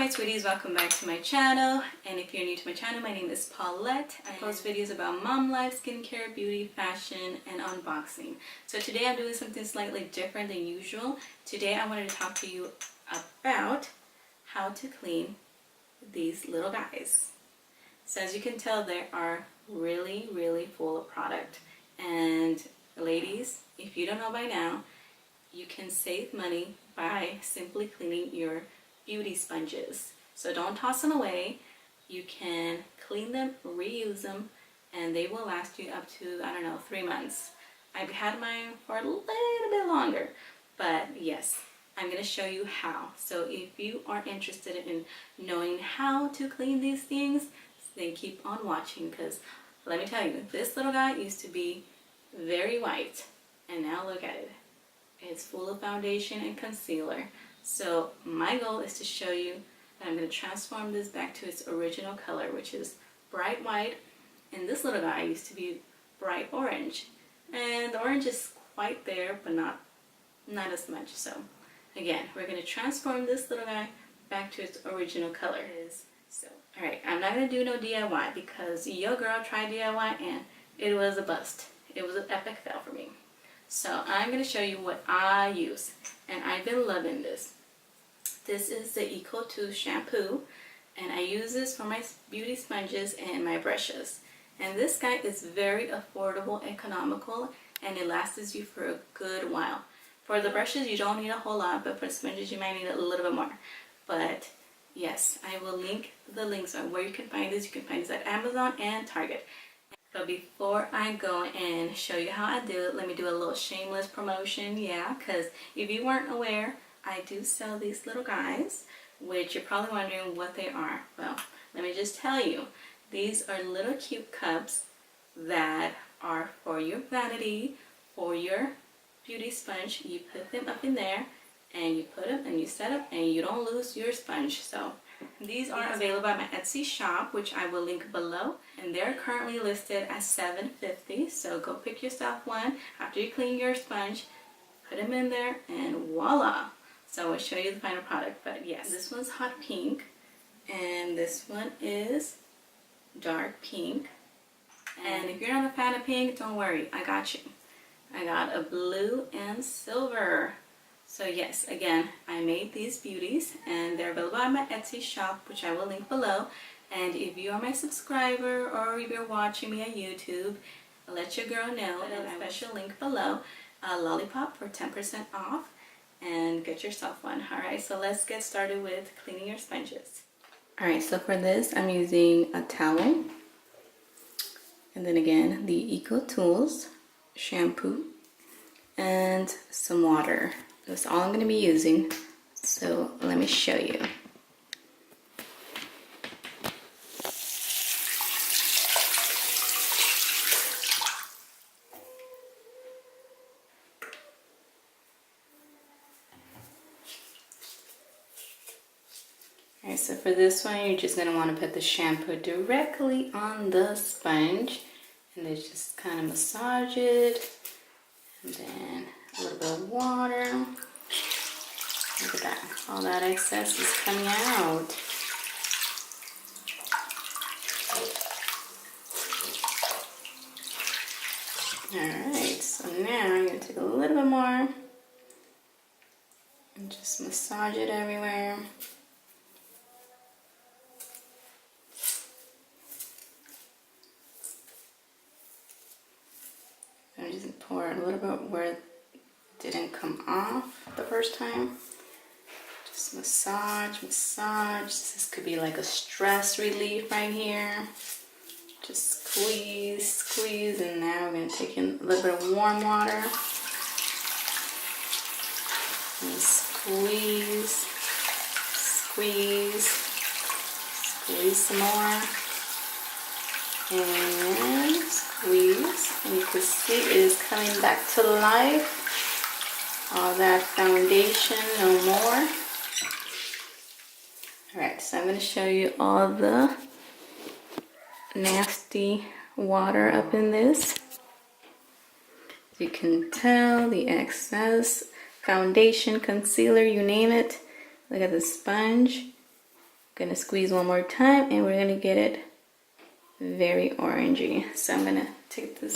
my sweeties, welcome back to my channel. And if you're new to my channel, my name is Paulette. I post videos about mom life, skincare, beauty, fashion, and unboxing. So today I'm doing something slightly different than usual. Today I wanted to talk to you about how to clean these little guys. So as you can tell, they are really full of product. And ladies, if you don't know by now, you can save money by simply cleaning your beauty sponges. So don't toss them away. You can clean them, reuse them, and they will last you up to, I don't know, 3 months. I've had mine for a little bit longer, but yes, I'm going to show you how. So if you are interested in knowing how to clean these things, then keep on watching, because let me tell you, this little guy used to be very white, and now look at it. It's full of foundation and concealer. So my goal is to show you that I'm going to transform this back to its original color, which is bright white. And this little guy used to be bright orange. And the orange is quite there, but not as much. So again, we're going to transform this little guy back to its original color. So, alright, I'm not going to do no DIY because your girl tried DIY and it was a bust. It was an epic fail for me. So I'm going to show you what I use, and I've been loving this. This is the Eco2 shampoo, and I use this for my beauty sponges and my brushes. And this guy is very affordable, economical, and it lasts you for a good while. For the brushes, you don't need a whole lot, but for sponges, you might need a little bit more. But yes, I will link the links on where you can find this. You can find this at Amazon and Target. But before I go and show you how I do it, let me do a little shameless promotion, because if you weren't aware, I do sell these little guys, which you're probably wondering what they are. Well, let me just tell you, these are little cute cups that are for your vanity, for your beauty sponge. You put them up in there, and you put them and you set up, and you don't lose your sponge. So these are available at my Etsy shop, which I will link below, and they're currently listed at $7.50. So go pick yourself one after you clean your sponge, put them in there, and voila. So I'll show you the final product. But yes, this one's hot pink, and this one is dark pink. And if you're not a fan of pink, don't worry, I got you. I got a blue and silver. So yes, again, I made these beauties, and they're available at my Etsy shop, which I will link below. And if you are my subscriber, or if you're watching me on YouTube, let your girl know. I have a special link below, Lollipop for 10% off, and get yourself one. Alright, so let's get started with cleaning your sponges. Alright, so for this, I'm using a towel, and then again, the Eco Tools shampoo, and some water. That's all I'm going to be using, so let me show you. Alright, so for this one, you're just going to want to put the shampoo directly on the sponge, and then just kind of massage it, and then a little bit of water. Look at that. All that excess is coming out. Alright, so now I'm going to take a little bit more and just massage it everywhere. I'm just pour a little bit where it didn't come off the first time. Just massage. This could be like a stress relief right here. Just squeeze, and now we're going to take in a little bit of warm water. And squeeze some more. And squeeze. And you can see it is coming back to life. All that foundation, no more. Alright, so I'm going to show you all the nasty water up in this. As you can tell, the excess foundation, concealer, you name it. Look at the sponge. Gonna squeeze one more time and we're gonna get it very orangey. So I'm gonna take this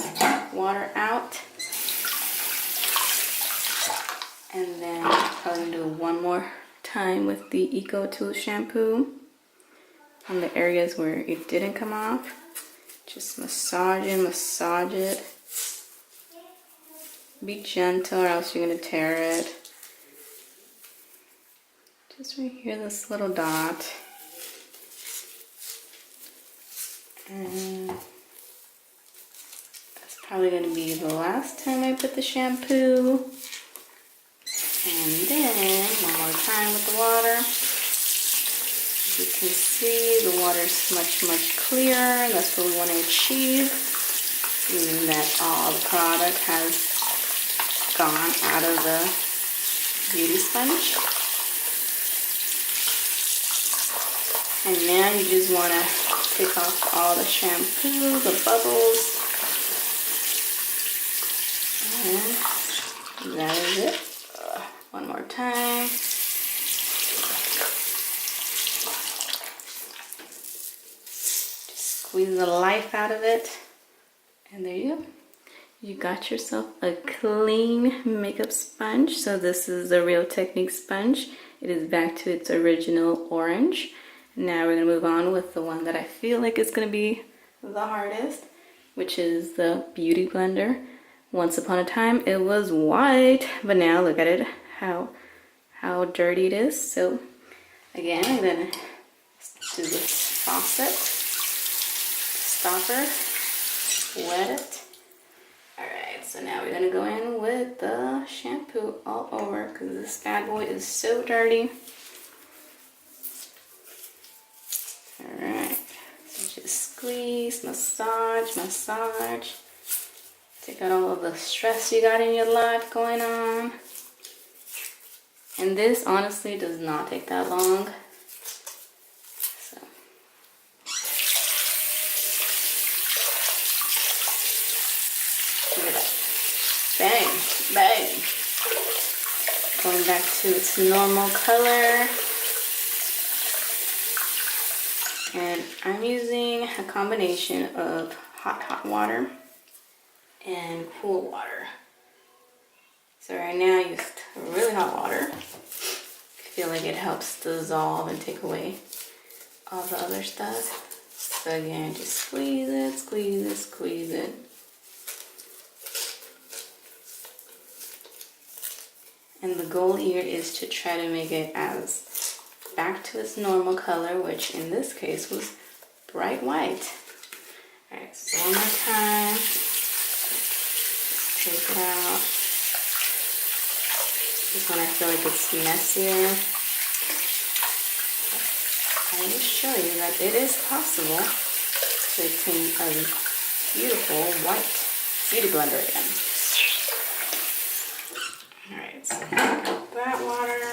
water out. And then I'm probably gonna do one more time with the Eco Tool shampoo on the areas where it didn't come off. Just massage and massage it. Be gentle or else you're gonna tear it. Just right here, this little dot. And that's probably gonna be the last time I put the shampoo. And then one more time with the water. As you can see, the water is much clearer. That's what we want to achieve, meaning that all the product has gone out of the beauty sponge. And now you just want to take off all the shampoo, the bubbles, and that is it. One more time. Just squeeze the life out of it. And there you go. You got yourself a clean makeup sponge. So this is the Real Technique sponge. It is back to its original orange. Now we're gonna move on with the one that I feel like is gonna be the hardest, which is the BeautyBlender. Once upon a time it was white, but now look at it, how dirty it is. So again, I'm gonna do this faucet, stopper, wet it. Alright, so now we're gonna go in with the shampoo all over because this bad boy is so dirty. Alright, so just squeeze, massage, massage. Take out all of the stress you got in your life going on. And this honestly does not take that long. So. Look at that. Bang, bang. Going back to its normal color. And I'm using a combination of hot water and cool water. So right now I used really hot water. I feel like it helps dissolve and take away all the other stuff. So again, just squeeze it, squeeze it, squeeze it. And the goal here is to try to make it as back to its normal color, which in this case was bright white. Alright, so one more time. Take it out. This one I feel like it's messier. I will show you that it is possible to obtain a beautiful white beauty blender again. Alright, so that water.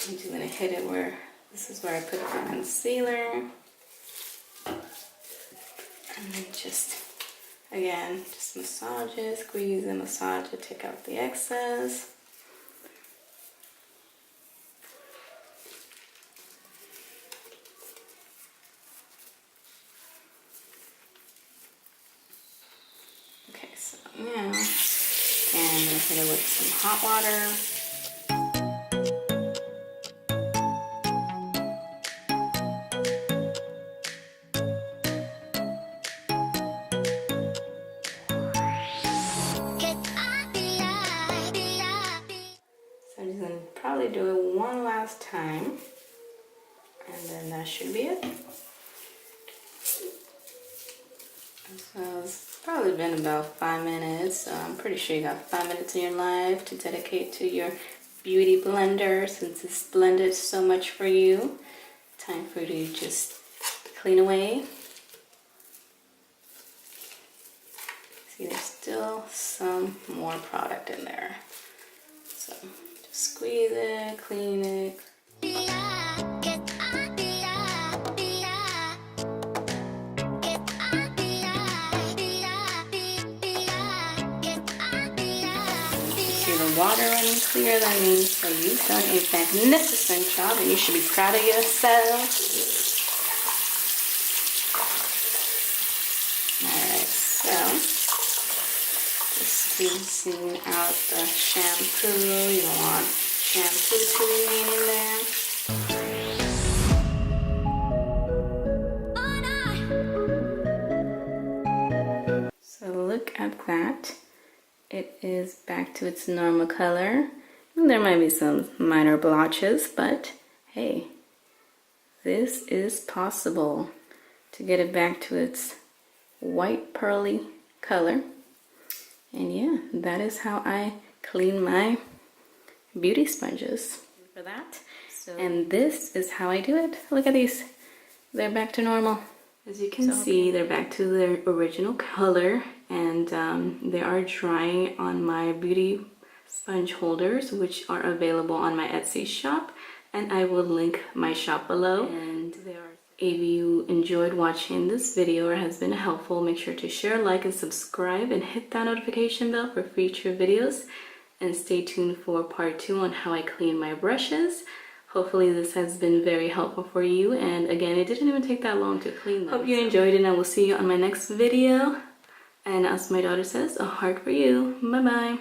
I'm just gonna hit it where, this is where I put the concealer. And then just, again, just massage it, squeeze and massage it, take out the excess. Okay, so now, and I'm gonna hit it with some hot water. Probably do it one last time and then that should be it. So it's probably been about 5 minutes, so I'm pretty sure you got 5 minutes in your life to dedicate to your beauty blender since it's blended so much for you. Time for you to just clean away. See, there's still some more product in there. So squeeze it, clean it. see the water running clear, that means that you've done a magnificent job and you should be proud of yourself. Alright, so just squeezing out the shampoo. You don't want shampoo to remain in there. So look at that. It is back to its normal color. There might be some minor blotches, but hey, this is possible to get it back to its white pearly color. And yeah, that is how I clean my beauty sponges for that. And this is how I do it. Look at these. They're back to normal. As you can see, they're back to their original color, and they are drying on my beauty sponge holders, which are available on my Etsy shop, and I will link my shop below. And if you enjoyed watching this video or has been helpful, make sure to share, like, and subscribe, and hit that notification bell for future videos, and stay tuned for part 2 on how I clean my brushes. Hopefully this has been very helpful for you, and again, it didn't even take that long to clean them. Hope you enjoyed it, and I will see you on my next video. And as my daughter says, a heart for you. Bye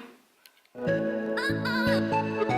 bye.